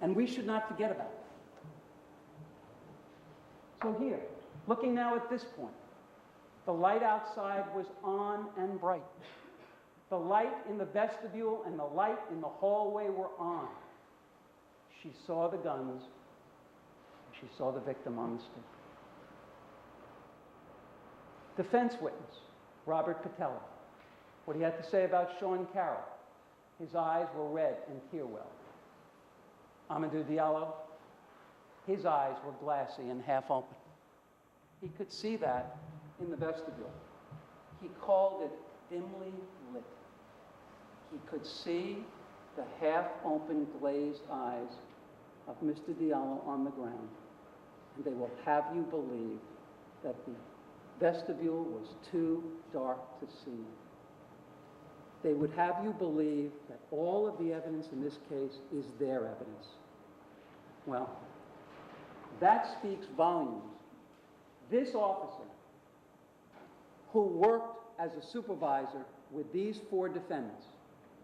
And we should not forget about it. So here, looking now at this point, the light outside was on and bright. The light in the vestibule and the light in the hallway were on. She saw the guns. She saw the victim on the stoop. Defense witness, Robert Patello. What he had to say about Sean Carroll. His eyes were red and tear-welled. Amadeo Diallo, his eyes were glassy and half open. He could see that in the vestibule. He called it dimly lit. He could see the half-open glazed eyes of Mr. Diallo on the ground, and they will have you believe that the vestibule was too dark to see. They would have you believe that all of the evidence in this case is their evidence. Well, that speaks volumes. This officer, who worked as a supervisor with these 4 defendants,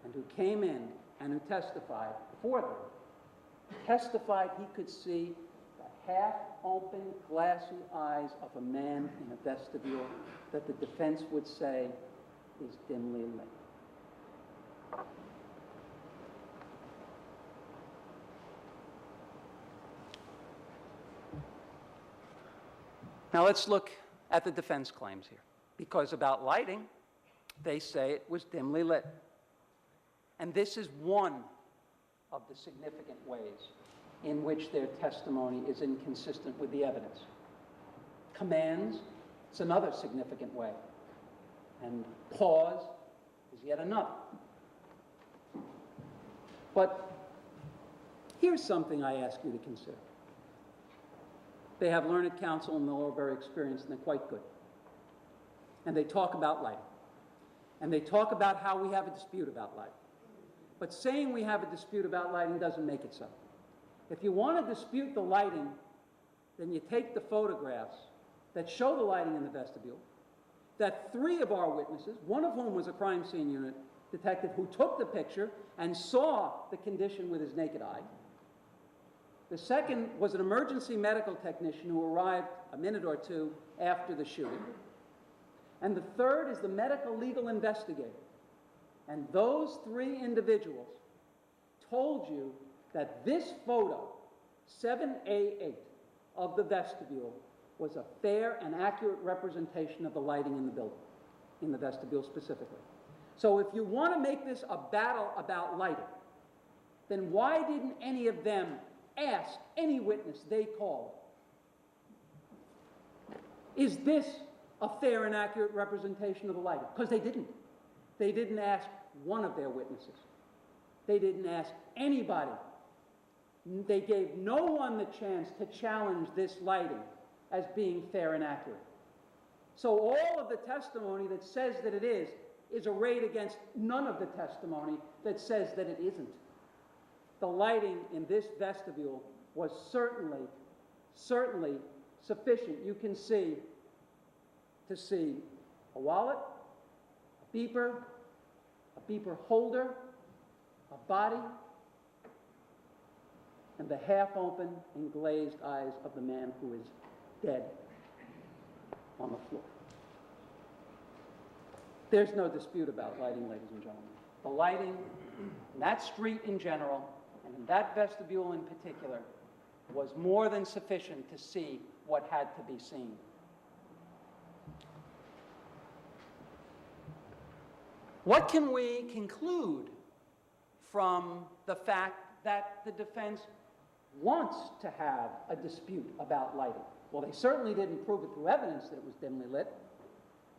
and who came in and who testified before them, testified he could see the half-open, glassy eyes of a man in a vestibule that the defense would say is dimly lit. Now let's look at the defense claims here, because about lighting, they say it was dimly lit. And this is one of the significant ways in which their testimony is inconsistent with the evidence. Commands, it's another significant way. And pause is yet another. But here's something I ask you to consider. They have learned counsel and they're all very experienced and they're quite good. And they talk about lighting. And they talk about how we have a dispute about lighting. But saying we have a dispute about lighting doesn't make it so. If you want to dispute the lighting, then you take the photographs that show the lighting in the vestibule, that 3 of our witnesses, one of whom was a crime scene unit detective who took the picture and saw the condition with his naked eye. The second was an emergency medical technician who arrived a minute or 2 after the shooting. And the third is the medical legal investigator. And those 3 individuals told you that this photo, 7A8 of the vestibule, was a fair and accurate representation of the lighting in the building, in the vestibule specifically. So if you want to make this a battle about lighting, then why didn't any of them ask any witness they called, is this a fair and accurate representation of the lighting? Because they didn't. They didn't ask one of their witnesses. They didn't ask anybody. They gave no one the chance to challenge this lighting as being fair and accurate. So all of the testimony that says that it is arrayed against none of the testimony that says that it isn't. The lighting in this vestibule was certainly sufficient. You can see a wallet, a beeper holder, a body, and the half-open and glazed eyes of the man who is dead on the floor. There's no dispute about lighting, ladies and gentlemen. The lighting in that street in general, and in that vestibule in particular, was more than sufficient to see what had to be seen. What can we conclude from the fact that the defense wants to have a dispute about lighting? Well, they certainly didn't prove it through evidence that it was dimly lit.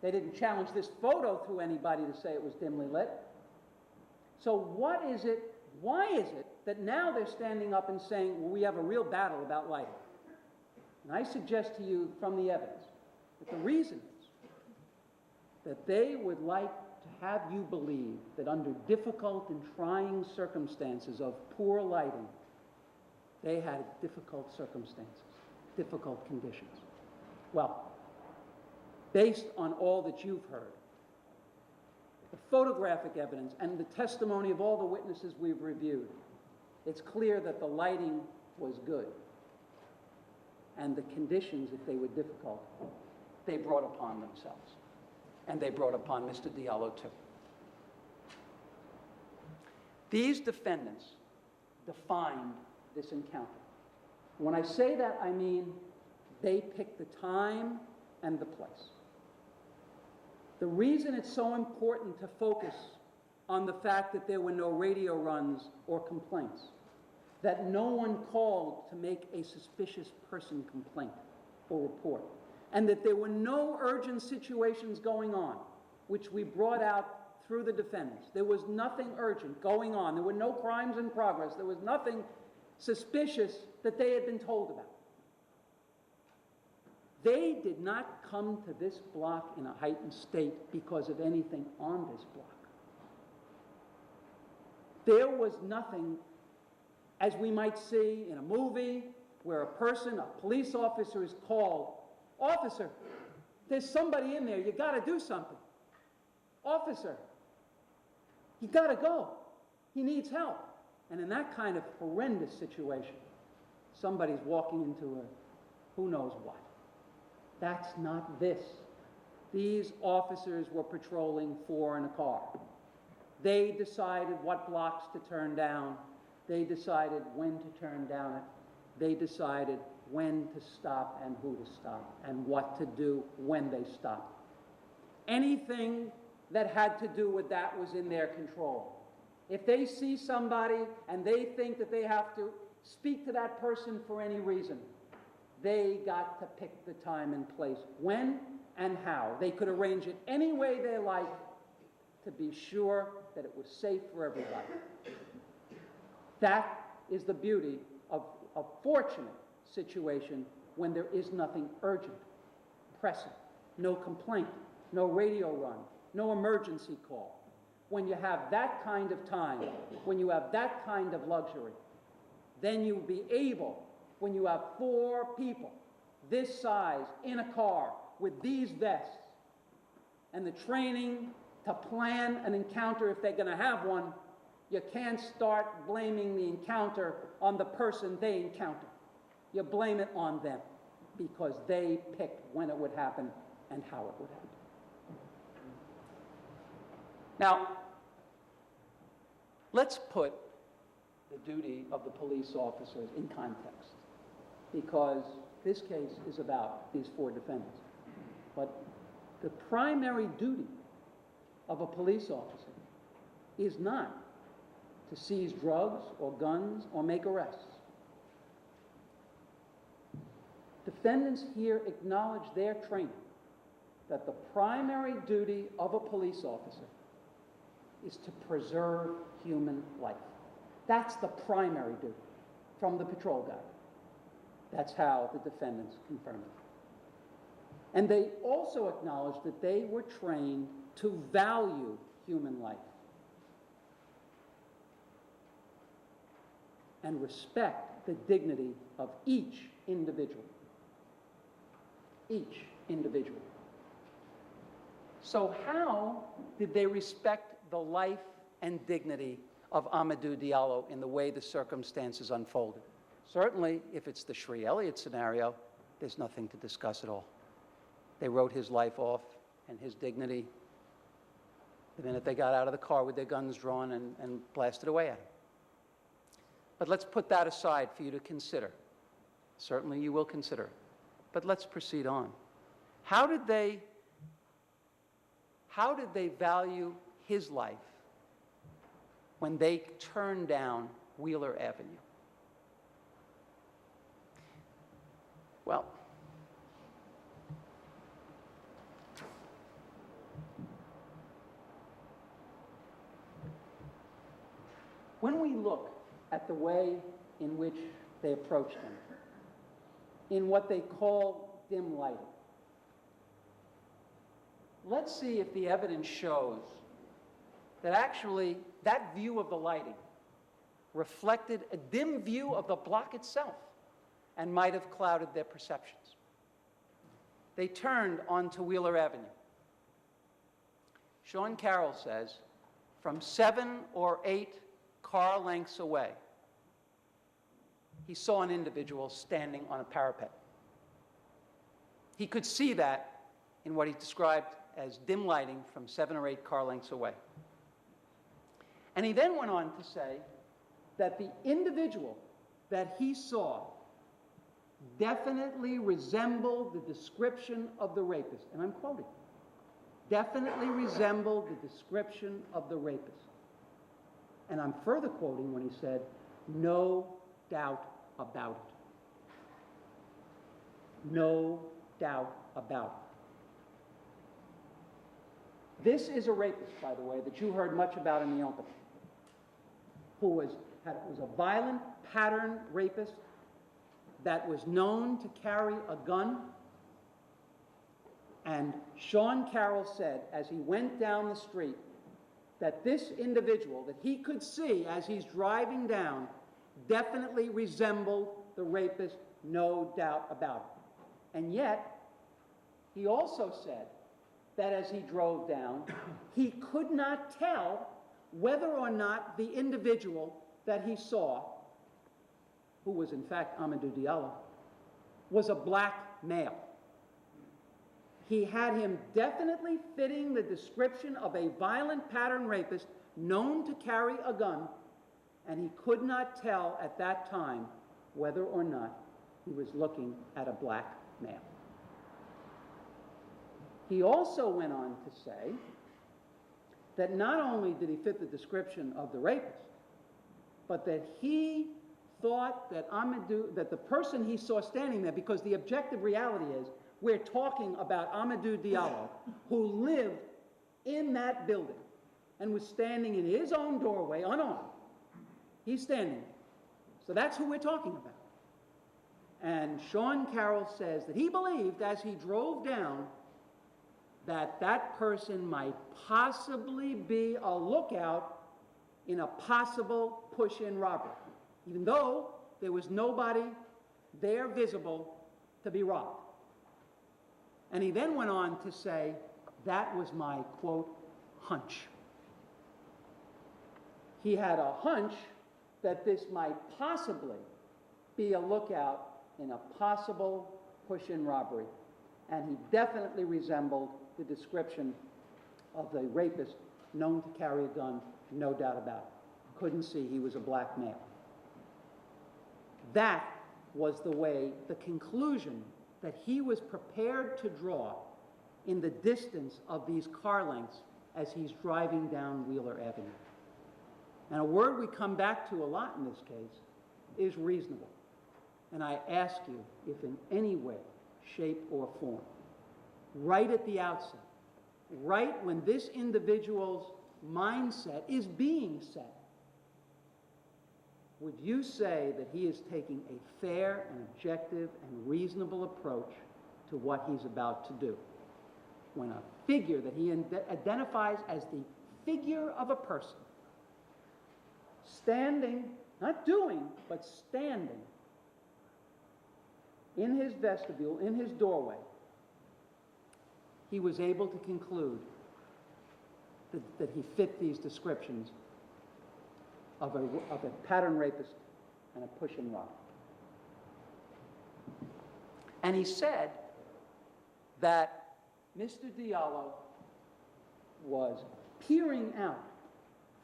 They didn't challenge this photo through anybody to say it was dimly lit. So what is it, why is it that now they're standing up and saying, well, we have a real battle about lighting? And I suggest to you from the evidence that the reason is that they would like to have you believe that under difficult and trying circumstances of poor lighting, they had difficult circumstances, difficult conditions. Well, based on all that you've heard, the photographic evidence and the testimony of all the witnesses we've reviewed, It's clear that the lighting was good, and the conditions, if they were difficult, they brought upon themselves. And they brought upon Mr. Diallo too. These defendants defined this encounter. When I say that, I mean they picked the time and the place. The reason it's so important to focus on the fact that there were no radio runs or complaints, that no one called to make a suspicious person complaint or report, and that there were no urgent situations going on, which we brought out through the defendants. There was nothing urgent going on. There were no crimes in progress. There was nothing suspicious that they had been told about. They did not come to this block in a heightened state because of anything on this block. There was nothing, as we might see in a movie, where a person, a police officer, is called, "Officer, there's somebody in there. You got to do something. Officer, you got to go. He needs help." And in that kind of horrendous situation, somebody's walking into a who knows what. That's not this. These officers were patrolling 4 in a car. They decided what blocks to turn down. They decided when to turn down it. They decided when to stop and who to stop and what to do when they stopped. Anything that had to do with that was in their control. If they see somebody and they think that they have to speak to that person for any reason, they got to pick the time and place, when and how. They could arrange it any way they liked to be sure that it was safe for everybody. That is the beauty of a fortunate situation when there is nothing urgent, pressing, no complaint, no radio run, no emergency call. When you have that kind of time, when you have that kind of luxury, then you'll be able, when you have 4 people this size in a car with these vests and the training to plan an encounter if they're going to have one, you can't start blaming the encounter on the person they encounter. You blame it on them because they picked when it would happen and how it would happen. Now, let's put the duty of the police officers in context, because this case is about these 4 defendants. But the primary duty of a police officer is not to seize drugs or guns or make arrests. Defendants here acknowledge their training that the primary duty of a police officer is to preserve human life. That's the primary duty from the patrol guide. That's how the defendants confirmed it. And they also acknowledge that they were trained to value human life and respect the dignity of each individual. Each individual. So how did they respect the life and dignity of Amadeo Diallo in the way the circumstances unfolded? Certainly, if it's the Shree Elliott scenario, there's nothing to discuss at all. They wrote his life off and his dignity the minute they got out of the car with their guns drawn and blasted away at him. But let's put that aside for you to consider. Certainly you will consider it. But let's proceed on. How did they value his life when they turned down Wheeler Avenue? Well, when we look at the way in which they approached him, in what they call dim lighting, let's see if the evidence shows that actually that view of the lighting reflected a dim view of the block itself and might have clouded their perceptions. They turned onto Wheeler Avenue. Sean Carroll says, from 7 or 8 car lengths away, he saw an individual standing on a parapet. He could see that in what he described as dim lighting from 7 or 8 car lengths away. And he then went on to say that the individual that he saw definitely resembled the description of the rapist. And I'm quoting, definitely resembled the description of the rapist. And I'm further quoting when he said, no doubt about it. No doubt about it. This is a rapist, by the way, that you heard much about in the opening, who was a violent pattern rapist that was known to carry a gun. And Sean Carroll said, as he went down the street, that this individual that he could see as he's driving down definitely resembled the rapist, no doubt about it. And yet, he also said that as he drove down, he could not tell whether or not the individual that he saw, who was in fact Amadeo Diallo, was a black male. He had him definitely fitting the description of a violent pattern rapist known to carry a gun, and he could not tell at that time whether or not he was looking at a black male. He also went on to say that not only did he fit the description of the rapist, but that he thought that that the person he saw standing there, because the objective reality is we're talking about Amadeo Diallo, who lived in that building and was standing in his own doorway unarmed. He's standing. So that's who we're talking about. And Sean Carroll says that he believed as he drove down that that person might possibly be a lookout in a possible push-in robbery, even though there was nobody there visible to be robbed. And he then went on to say, that was my, quote, hunch. He had a hunch that this might possibly be a lookout in a possible push-in robbery, and he definitely resembled the description of the rapist known to carry a gun, no doubt about it. Couldn't see he was a black male. That was the way, the conclusion that he was prepared to draw in the distance of these car lengths as he's driving down Wheeler Avenue. And a word we come back to a lot in this case is reasonable. And I ask you if in any way, shape, or form, right at the outset, right when this individual's mindset is being set, would you say that he is taking a fair and objective and reasonable approach to what he's about to do? When a figure that he identifies as the figure of a person, standing, not doing, but standing in his vestibule, in his doorway, he was able to conclude that he fit these descriptions of a pattern rapist and a push-in robber. And he said that Mr. Diallo was peering out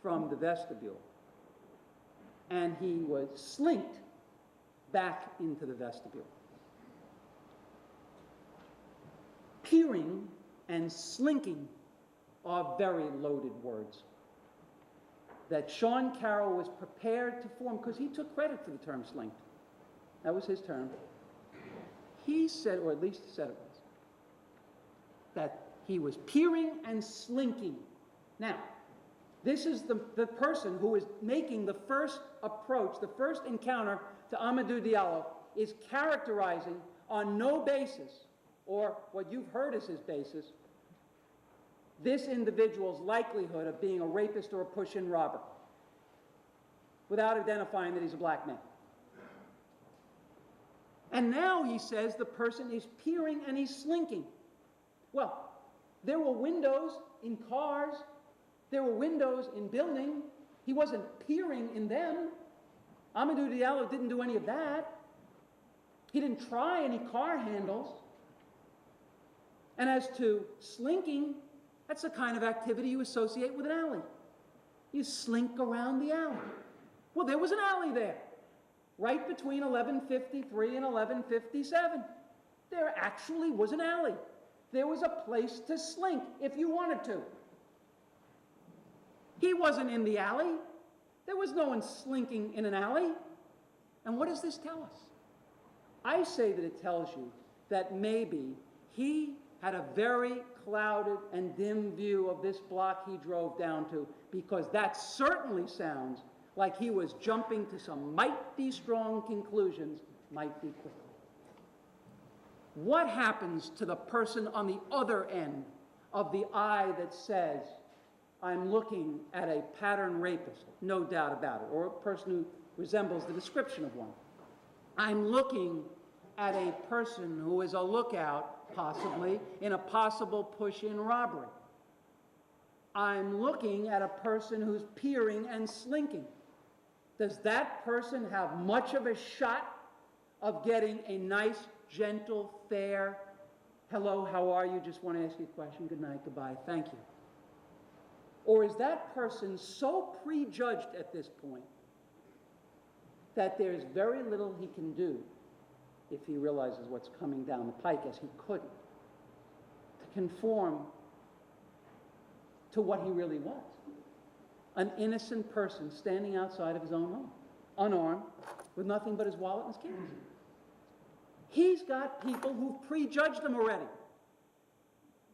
from the vestibule, and he was slinked back into the vestibule. Peering and slinking are very loaded words that Sean Carroll was prepared to form, because he took credit for the term slinked. That was his term. He said, or at least he said it was, that he was peering and slinking. Now, this is the person who is making the first approach, the first encounter to Amadeo Diallo, is characterizing on no basis, or what you've heard as his basis, this individual's likelihood of being a rapist or a push-in robber, without identifying that he's a black man. And now he says the person is peering and he's slinking. Well, there were windows in cars, there were windows in buildings. He wasn't peering in them. Amadeo Diallo didn't do any of that. He didn't try any car handles. And as to slinking, that's the kind of activity you associate with an alley. You slink around the alley. Well, there was an alley there, right between 1153 and 1157. There actually was an alley. There was a place to slink if you wanted to. He wasn't in the alley. There was no one slinking in an alley. And what does this tell us? I say that it tells you that maybe he had a very clouded and dim view of this block he drove down to, because that certainly sounds like he was jumping to some mighty strong conclusions mighty quickly. What happens to the person on the other end of the eye that says, I'm looking at a pattern rapist, no doubt about it, or a person who resembles the description of one? I'm looking at a person who is a lookout, possibly, in a possible push-in robbery. I'm looking at a person who's peering and slinking. Does that person have much of a shot of getting a nice, gentle, fair, hello, how are you, just want to ask you a question, good night, goodbye, thank you? Or is that person so prejudged at this point that there's very little he can do if he realizes what's coming down the pike, as he couldn't, to conform to what he really was? An innocent person standing outside of his own home, unarmed, with nothing but his wallet and his keys. He's got people who've prejudged him already.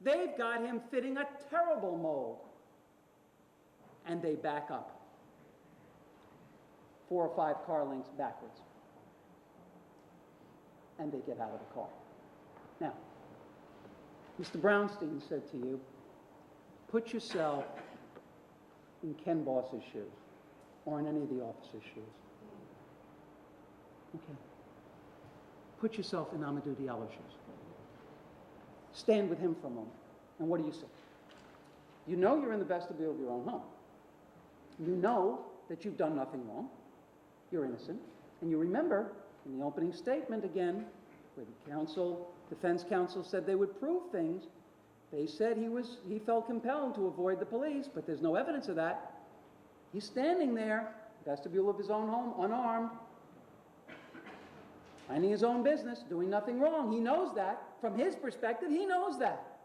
They've got him fitting a terrible mold. And they back up 4 or 5 car lengths backwards. And they get out of the car. Now, Mr. Brownstein said to you, put yourself in Ken Boss's shoes, or in any of the officers' shoes. Okay. Put yourself in Amadeo Diallo's shoes. Stand with him for a moment. And what do you say? You know you're in the vestibule of your own home. You know that you've done nothing wrong. You're innocent. And you remember in the opening statement again, where the defense counsel said they would prove things, they said he felt compelled to avoid the police, but there's no evidence of that. He's standing there, vestibule of his own home, unarmed, minding his own business, doing nothing wrong. He knows that. From his perspective, he knows that.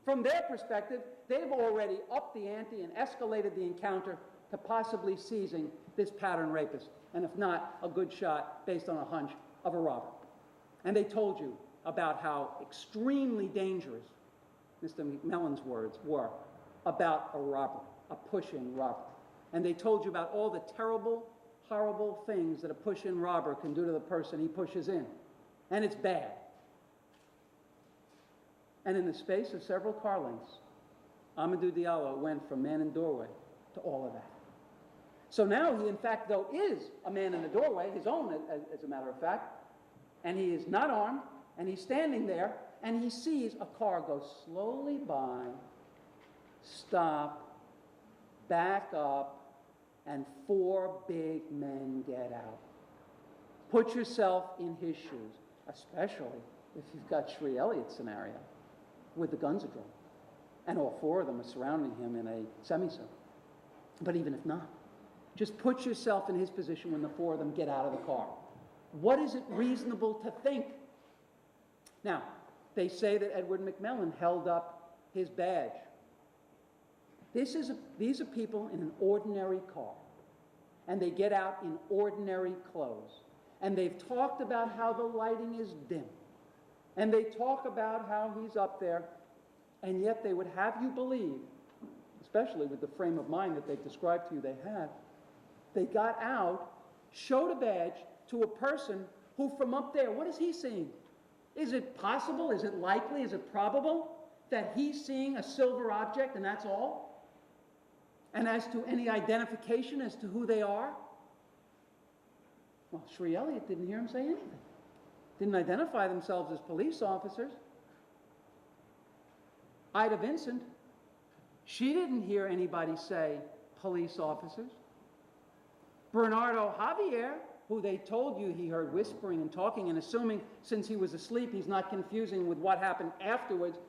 From their perspective, they've already upped the ante and escalated the encounter to possibly seizing this pattern rapist, and if not, a good shot based on a hunch of a robber. And they told you about how extremely dangerous Mr. McMillan's words were about a robbery, a push-in robbery. And they told you about all the terrible, horrible things that a push-in robber can do to the person he pushes in. And it's bad. And in the space of several car lengths, Amadeo Diallo went from man in doorway to all of that. So now he, in fact, though, is a man in the doorway, his own, as a matter of fact, and he is not armed, and he's standing there, and he sees a car go slowly by, stop, back up, and 4 big men get out. Put yourself in his shoes, especially if you've got Sri Elliott's scenario, with the guns are drawn, and all 4 of them are surrounding him in a semicircle. But even if not, just put yourself in his position when the 4 of them get out of the car. What is it reasonable to think? Now, they say that Edward McMillan held up his badge. These are people in an ordinary car, and they get out in ordinary clothes. And they've talked about how the lighting is dim. And they talk about how he's up there, and yet they would have you believe, especially with the frame of mind that they've described to you they had, they got out, showed a badge to a person who from up there, what is he seeing? Is it possible, is it likely, is it probable that he's seeing a silver object and that's all? And as to any identification as to who they are? Well, Sri Elliott didn't hear him say anything. Didn't identify themselves as police officers. Ida Vincent, she didn't hear anybody say police officers. Bernardo Javier who they told you he heard whispering and talking, and assuming since he was asleep he's not confusing with what happened afterwards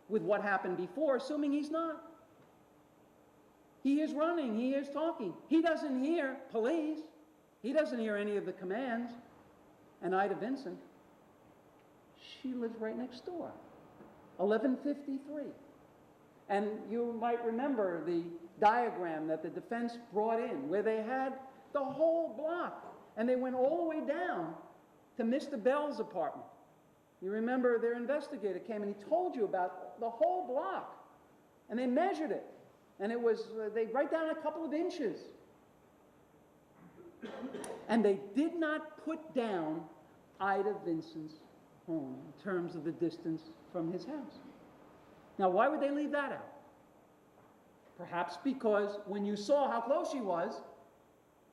with what happened before, assuming he's not. He is running, he is talking. He doesn't hear police. He doesn't hear any of the commands. And Ida Vincent, she lives right next door, 1153. And you might remember the diagram that the defense brought in, where they had the whole block, and they went all the way down to Mr. Bell's apartment. You remember their investigator came and he told you about the whole block, and they measured it, and it was, they right down a couple of inches. And they did not put down Ida Vincent's home in terms of the distance from his house. Now, why would they leave that out? Perhaps because when you saw how close she was,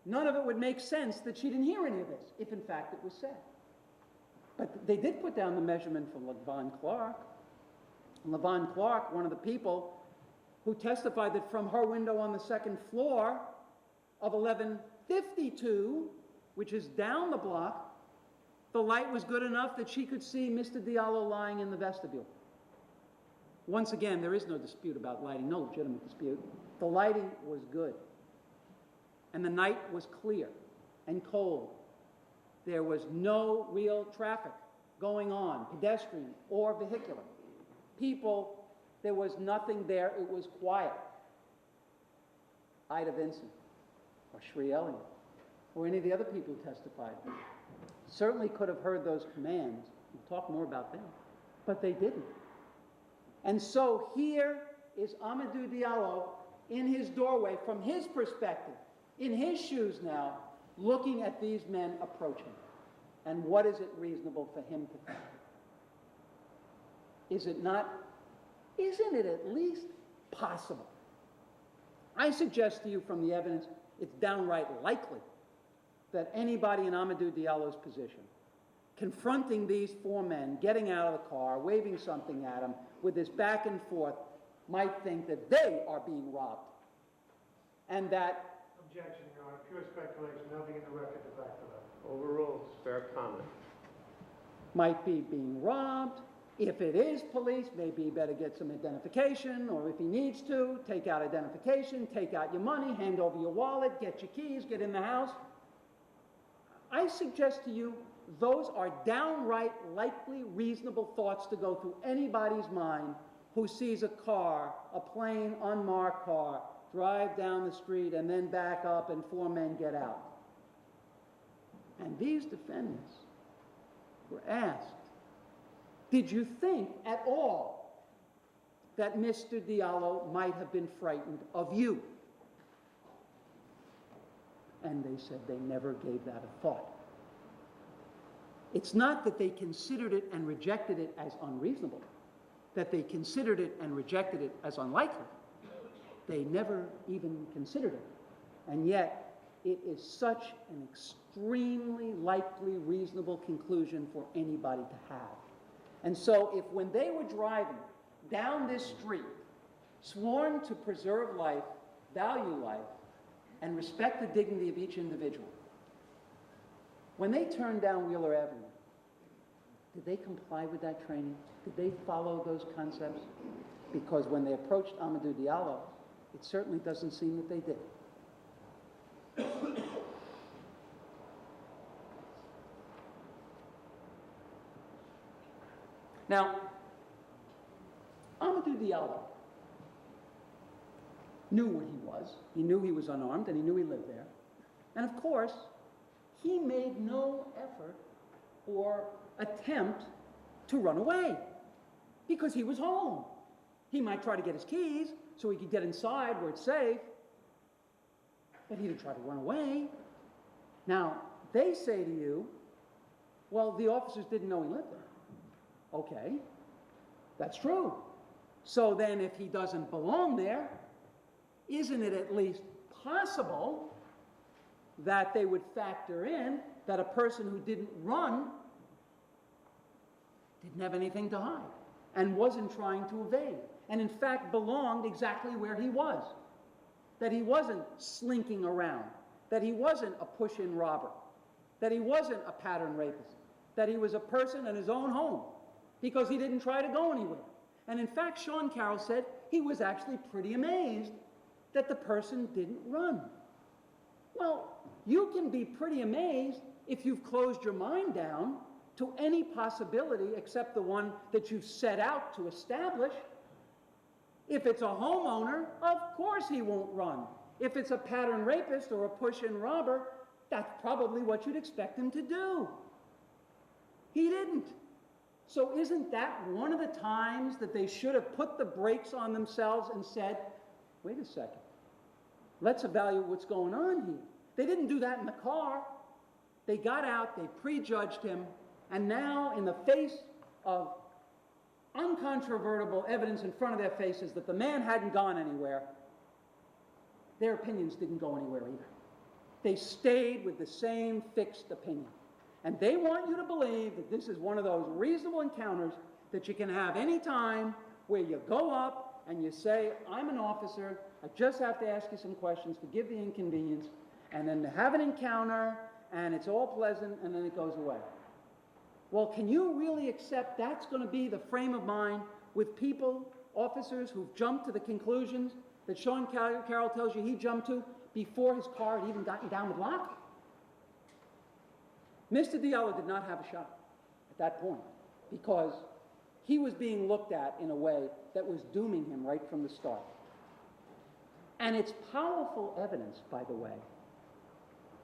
none of it would make sense that she didn't hear any of this, if in fact it was said. But they did put down the measurement for LaVon Clark. LaVon Clark, one of the people who testified that from her window on the second floor of 1152, which is down the block, the light was good enough that she could see Mr. Diallo lying in the vestibule. Once again, there is no dispute about lighting, no legitimate dispute. The lighting was good. And the night was clear and cold. There was no real traffic going on, pedestrian or vehicular. People, there was nothing there. It was quiet. Ida Vincent or Sri Elliott or any of the other people who testified certainly could have heard those commands. We'll talk more about them. But they didn't. And so here is Amadeo Diallo in his doorway, from his perspective, in his shoes now, looking at these men approaching. And what is it reasonable for him to think? Is it not, isn't it at least possible? I suggest to you from the evidence, it's downright likely that anybody in Amadeo Diallo's position, confronting these four men, getting out of the car, waving something at them, with this back and forth, might think that they are being robbed. And that... Objection, Your Honor. Pure speculation. Nothing in the record to back it up. Overruled. Fair comment. might be being robbed. If it is police, maybe he better get some identification, or if he needs to, take out identification, take out your money, hand over your wallet, get your keys, get in the house. I suggest to you, those are downright likely, reasonable thoughts to go through anybody's mind who sees a car, a plain, unmarked car, drive down the street and then back up and four men get out. And these defendants were asked, did you think at all that Mr. Diallo might have been frightened of you? And they said they never gave that a thought. It's not that they considered it and rejected it as unreasonable, that they considered it and rejected it as unlikely. They never even considered it. And yet, it is such an extremely likely, reasonable conclusion for anybody to have. And so if when they were driving down this street, sworn to preserve life, value life, and respect the dignity of each individual, when they turned down Wheeler Avenue, did they comply with that training? Did they follow those concepts? Because when they approached Amadeo Diallo, it certainly doesn't seem that they did. Now, Amadeo Diallo knew what he was. He knew he was unarmed, and he knew he lived there. And of course, he made no effort or attempt to run away because he was home. He might try to get his keys so he could get inside where it's safe, but he didn't try to run away. Now, they say to you, well, the officers didn't know he lived there. Okay, that's true. So then if he doesn't belong there, isn't it at least possible that they would factor in that a person who didn't run didn't have anything to hide and wasn't trying to evade, and in fact belonged exactly where he was, that he wasn't slinking around, that he wasn't a push-in robber, that he wasn't a pattern rapist, that he was a person in his own home, because he didn't try to go anywhere. And in fact, Sean Carroll said he was actually pretty amazed that the person didn't run. Well, you can be pretty amazed if you've closed your mind down to any possibility except the one that you've set out to establish. If it's a homeowner, of course he won't run. If it's a pattern rapist or a push-in robber, that's probably what you'd expect him to do. He didn't. So isn't that one of the times that they should have put the brakes on themselves and said, wait a second, let's evaluate what's going on here. They didn't do that in the car. They got out, they prejudged him, and now in the face of uncontrovertible evidence in front of their faces that the man hadn't gone anywhere, their opinions didn't go anywhere either. They stayed with the same fixed opinion. And they want you to believe that this is one of those reasonable encounters that you can have any time where you go up and you say, I'm an officer, I just have to ask you some questions, forgive the inconvenience, and then have an encounter, and it's all pleasant, and then it goes away. Well, can you really accept that's going to be the frame of mind with people, officers who've jumped to the conclusions that Sean Carroll tells you he jumped to before his car had even gotten down the block? Mr. Diallo did not have a shot at that point because he was being looked at in a way that was dooming him right from the start. And it's powerful evidence, by the way,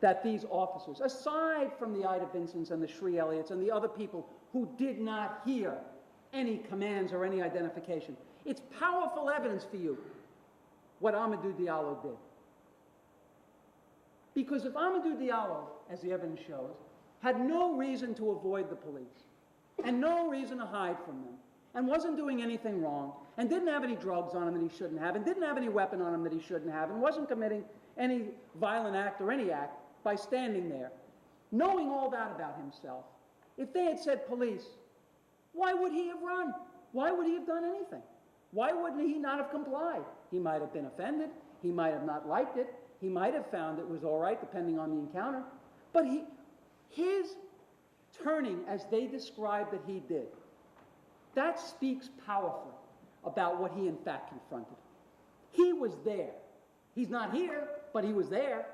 that these officers, aside from the Ida Vincents and the Shree Elliots and the other people who did not hear any commands or any identification, it's powerful evidence for you what Amadeo Diallo did. Because if Amadeo Diallo, as the evidence shows, had no reason to avoid the police and no reason to hide from them and wasn't doing anything wrong and didn't have any drugs on him that he shouldn't have and didn't have any weapon on him that he shouldn't have and wasn't committing any violent act or any act by standing there, knowing all that about himself, if they had said police, why would he have run? Why would he have done anything? Why wouldn't he not have complied? He might have been offended. He might have not liked it. He might have found it was all right, depending on the encounter. But his turning, as they described that he did, that speaks powerfully about what he in fact confronted. He was there. He's not here, but he was there.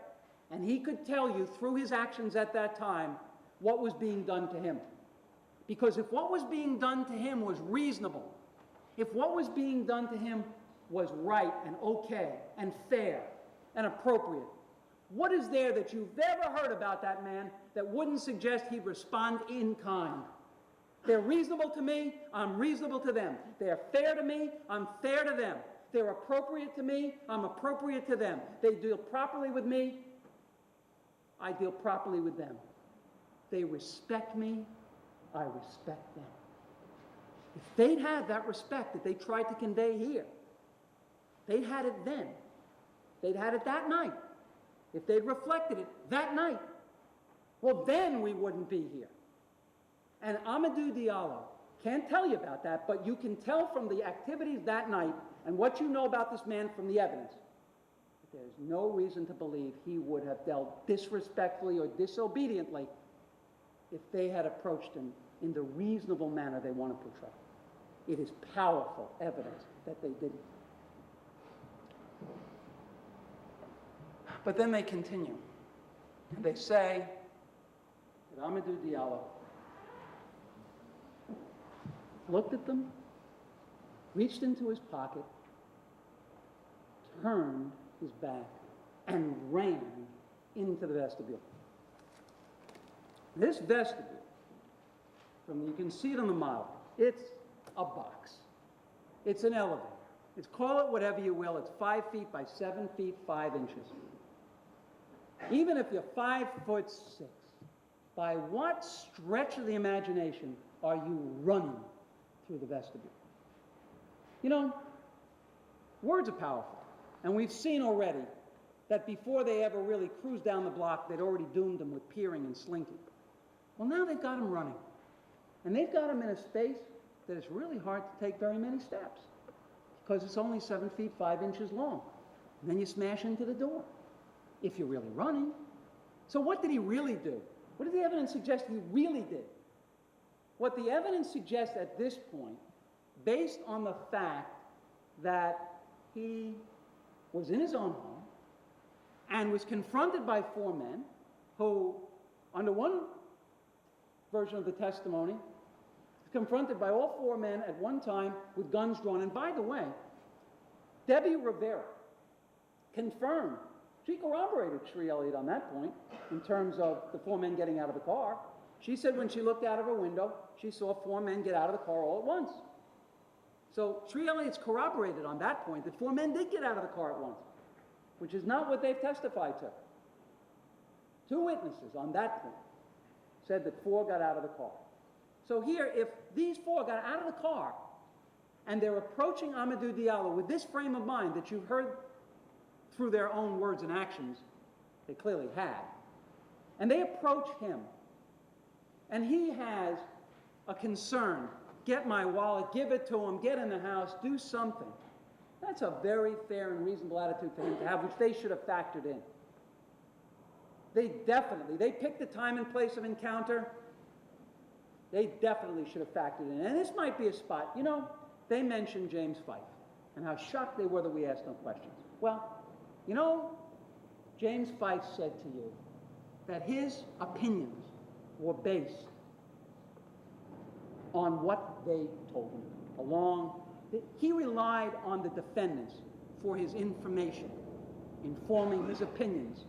And he could tell you through his actions at that time what was being done to him. Because if what was being done to him was reasonable, if what was being done to him was right and okay and fair and appropriate, what is there that you've ever heard about that man that wouldn't suggest he'd respond in kind? They're reasonable to me, I'm reasonable to them. They're fair to me, I'm fair to them. They're appropriate to me, I'm appropriate to them. They deal properly with me, I deal properly with them. They respect me, I respect them. If they'd had that respect that they tried to convey here, they'd had it then. They'd had it that night. If they'd reflected it that night, well, then we wouldn't be here. And Amadeo Diallo can't tell you about that, but you can tell from the activities that night and what you know about this man from the evidence, that there's no reason to believe he would have dealt disrespectfully or disobediently if they had approached him in the reasonable manner they want to portray. It is powerful evidence that they didn't. But then they continue. They say that Amadeo Diallo looked at them, reached into his pocket, turned his back, and ran into the vestibule. This vestibule, you can see it on the model, it's a box. It's an elevator. Call it whatever you will. It's 5 feet by 7 feet, 5 inches. Even if you're 5'6", by what stretch of the imagination are you running through the vestibule? You know, words are powerful. And we've seen already that before they ever really cruised down the block, they'd already doomed them with peering and slinking. Well, now they've got them running. And they've got them in a space that it's really hard to take very many steps because it's only 7 feet, 5 inches long. And then you smash into the door if you're really running. So what did he really do? What does the evidence suggest he really did? What the evidence suggests at this point, based on the fact that he was in his own home and was confronted by 4 men who, under one version of the testimony, confronted by all 4 men at one time with guns drawn. And by the way, Debbie Rivera confirmed, she corroborated Sri Elliott on that point in terms of the 4 men getting out of the car. She said when she looked out of her window, she saw 4 men get out of the car all at once. So Sri Elliott's corroborated on that point that 4 men did get out of the car at once, which is not what they've testified to. 2 witnesses on that point said that 4 got out of the car. So here, if these 4 got out of the car and they're approaching Amadeo Diallo with this frame of mind that you've heard through their own words and actions, they clearly had, and they approach him, and he has a concern, get my wallet, give it to him, get in the house, do something. That's a very fair and reasonable attitude for him to have, which they should have factored in. They picked the time and place of encounter. They definitely should have factored in. And this might be a spot, you know, they mentioned James Fife and how shocked they were that we asked no questions. Well, you know, James Fife said to you that his opinions were based on what they told him. He relied on the defendants for his information, informing his opinions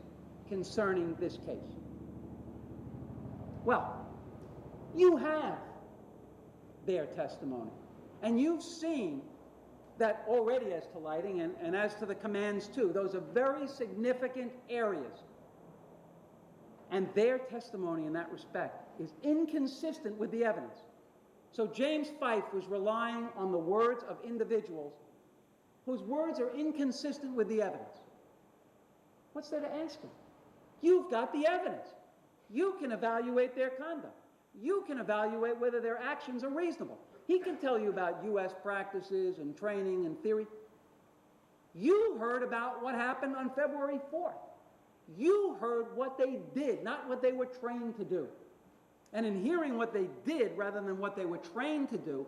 concerning this case. Well, you have their testimony, and you've seen that already as to lighting and as to the commands too. Those are very significant areas. And their testimony in that respect is inconsistent with the evidence. So James Fife was relying on the words of individuals whose words are inconsistent with the evidence. What's there to ask him? You've got the evidence. You can evaluate their conduct. You can evaluate whether their actions are reasonable. He can tell you about U.S. practices and training and theory. You heard about what happened on February 4th. You heard what they did, not what they were trained to do. And in hearing what they did rather than what they were trained to do,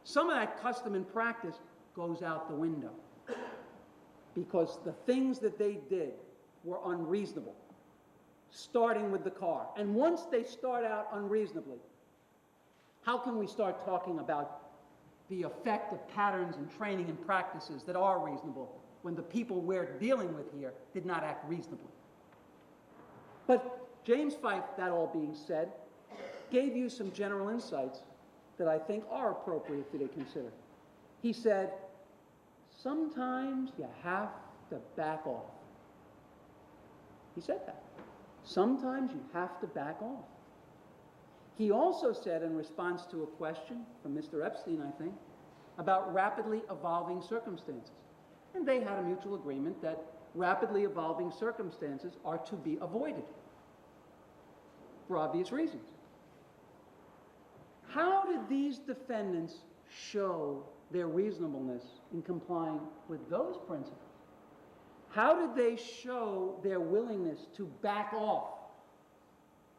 some of that custom and practice goes out the window. Because the things that they did were unreasonable, starting with the car. And once they start out unreasonably, how can we start talking about the effect of patterns and training and practices that are reasonable when the people we're dealing with here did not act reasonably? But James Fife, that all being said, gave you some general insights that I think are appropriate for you to consider. He said, sometimes you have to back off. He said that. Sometimes you have to back off. He also said, in response to a question from Mr. Epstein, I think, about rapidly evolving circumstances. And they had a mutual agreement that rapidly evolving circumstances are to be avoided for obvious reasons. How did these defendants show their reasonableness in complying with those principles? How did they show their willingness to back off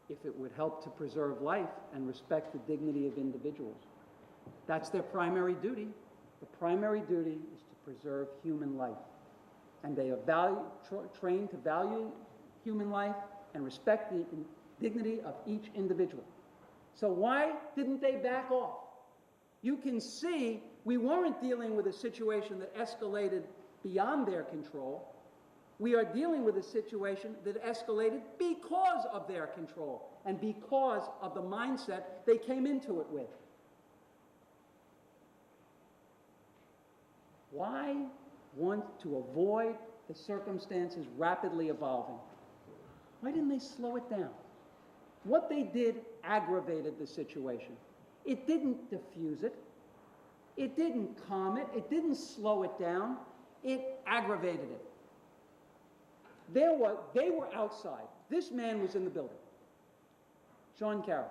if it would help to preserve life and respect the dignity of individuals? That's their primary duty. The primary duty is to preserve human life. And they are trained to value human life and respect the dignity of each individual. So why didn't they back off? You can see we weren't dealing with a situation that escalated beyond their control. We are dealing with a situation that escalated because of their control and because of the mindset they came into it with. Why want to avoid the circumstances rapidly evolving? Why didn't they slow it down? What they did aggravated the situation. It didn't diffuse it. It didn't calm it. It didn't slow it down. It aggravated it. They were outside. This man was in the building. Sean Carroll.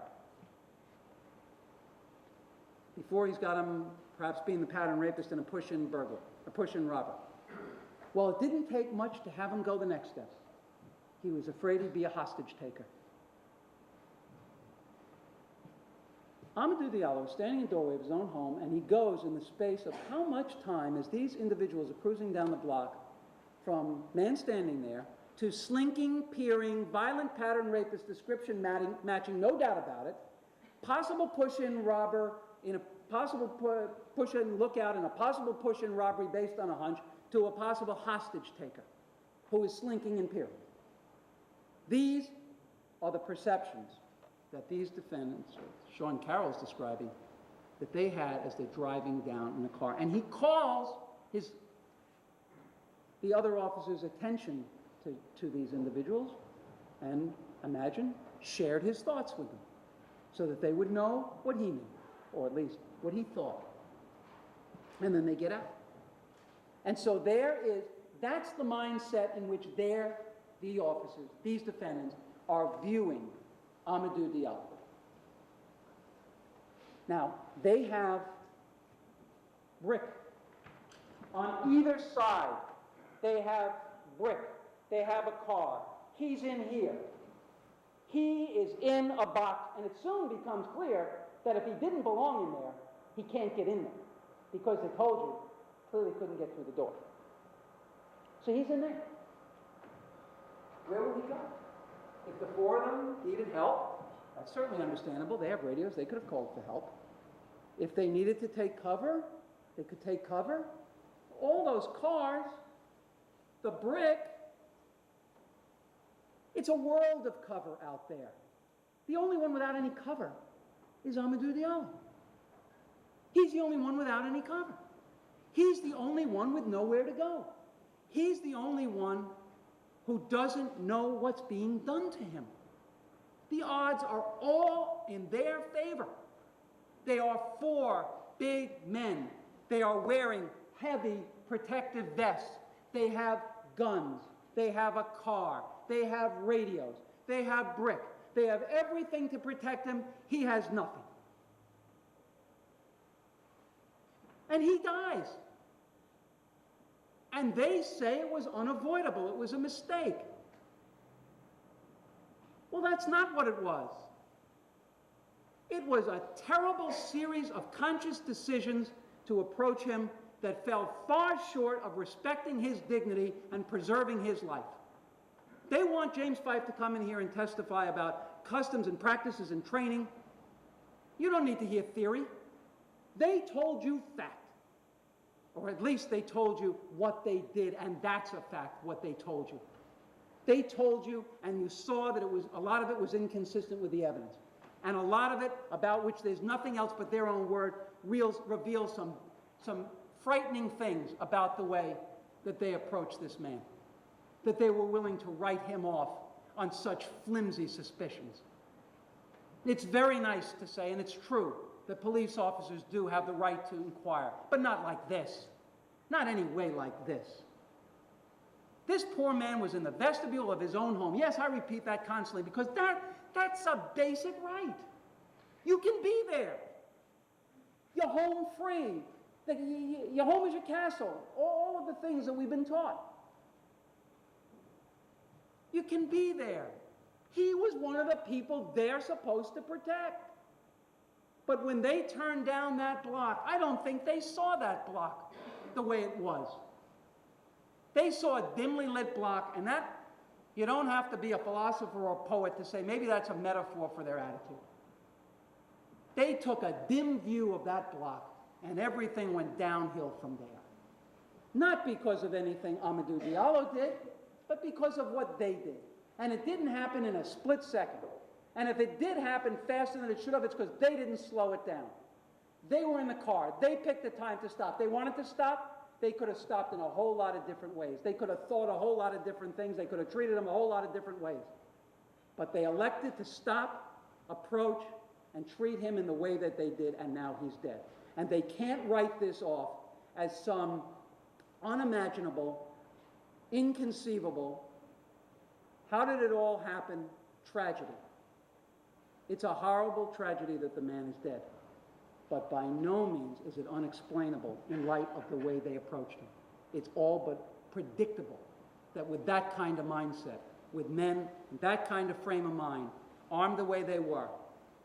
Before he's got him perhaps being the pattern rapist and a push-in burglar, a push-in robber. Well, it didn't take much to have him go the next step. He was afraid he'd be a hostage taker. Amadeo Diallo is standing in the doorway of his own home, and he goes in the space of how much time as these individuals are cruising down the block from man standing there to slinking, peering, violent pattern rapist description matching, no doubt about it, possible push-in robber in a possible push-in lookout and a possible push-in robbery based on a hunch to a possible hostage taker who is slinking and peering. These are the perceptions that these defendants, or Sean Carroll's describing, that they had as they're driving down in the car. And he calls the other officers' attention to these individuals and, imagine, shared his thoughts with them so that they would know what he knew, or at least what he thought. And then they get out. And so that's the mindset in which the officers, these defendants, are viewing Amadeo Diallo. Now, they have brick. On either side, they have brick. They have a car. He's in here. He is in a box, and it soon becomes clear that if he didn't belong in there, he can't get in there, because they told you, clearly couldn't get through the door. So he's in there. Where will he go? If the four of them needed help, that's certainly understandable. They have radios. They could have called for help. If they needed to take cover, they could take cover. All those cars, the brick, it's a world of cover out there. The only one without any cover is Amadeo Diallo. He's the only one without any cover. He's the only one with nowhere to go. He's the only one who doesn't know what's being done to him. The odds are all in their favor. They are four big men. They are wearing heavy protective vests. They have guns. They have a car. They have radios. They have brick. They have everything to protect him. He has nothing. And he dies. And they say it was unavoidable. It was a mistake. Well, that's not what it was. It was a terrible series of conscious decisions to approach him that fell far short of respecting his dignity and preserving his life. They want James Fife to come in here and testify about customs and practices and training. You don't need to hear theory. They told you fact. Or at least they told you what they did, and that's a fact, what they told you. They told you, and you saw that a lot of it was inconsistent with the evidence. And a lot of it, about which there's nothing else but their own word, reveals some frightening things about the way that they approached this man. That they were willing to write him off on such flimsy suspicions. It's very nice to say, and it's true, that police officers do have the right to inquire, but not like this. Not any way like this. This poor man was in the vestibule of his own home. Yes, I repeat that constantly, because that's a basic right. You can be there. You're home free. Your home is your castle. All of the things that we've been taught. You can be there. He was one of the people they're supposed to protect. But when they turned down that block, I don't think they saw that block the way it was. They saw a dimly lit block, and that, you don't have to be a philosopher or a poet to say maybe that's a metaphor for their attitude. They took a dim view of that block, and everything went downhill from there. Not because of anything Amadeo Diallo did, but because of what they did. And it didn't happen in a split second. And if it did happen faster than it should have, it's because they didn't slow it down. They were in the car. They picked the time to stop. They wanted to stop. They could have stopped in a whole lot of different ways. They could have thought a whole lot of different things. They could have treated him a whole lot of different ways. But they elected to stop, approach, and treat him in the way that they did, and now he's dead. And they can't write this off as some unimaginable, inconceivable, how did it all happen tragedy. It's a horrible tragedy that the man is dead. But by no means is it unexplainable in light of the way they approached him. It's all but predictable that with that kind of mindset, with men in that kind of frame of mind, armed the way they were,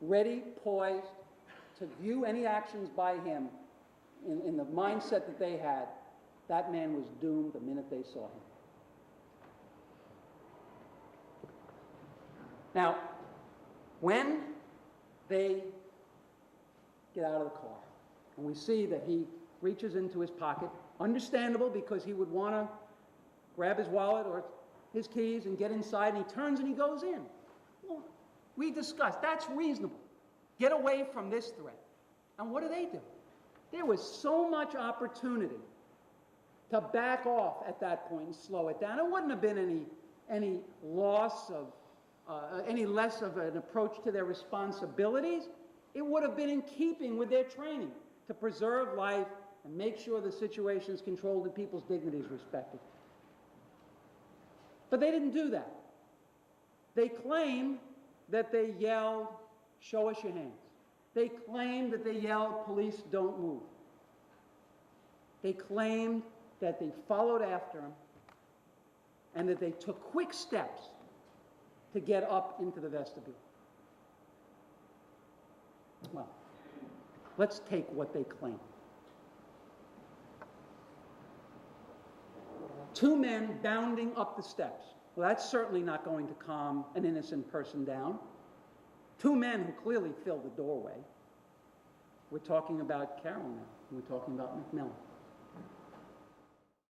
ready, poised, to view any actions by him in the mindset that they had, that man was doomed the minute they saw him. Now, when they get out of the car, and we see that he reaches into his pocket, understandable because he would want to grab his wallet or his keys and get inside, and he turns and he goes in. Well, we discussed, that's reasonable. Get away from this threat. And what do? There was so much opportunity to back off at that point and slow it down. It wouldn't have been any loss of, any less of an approach to their responsibilities. It would have been in keeping with their training to preserve life and make sure the situation is controlled and people's dignity is respected. But they didn't do that. They claim that they yelled, "Show us your hands." They claimed that they yelled, "Police, don't move." They claimed that they followed after him and that they took quick steps to get up into the vestibule. Well, let's take what they claim. Two men bounding up the steps. Well, that's certainly not going to calm an innocent person down. Two men who clearly filled the doorway. We're talking about Carroll now. We're talking about McMillan.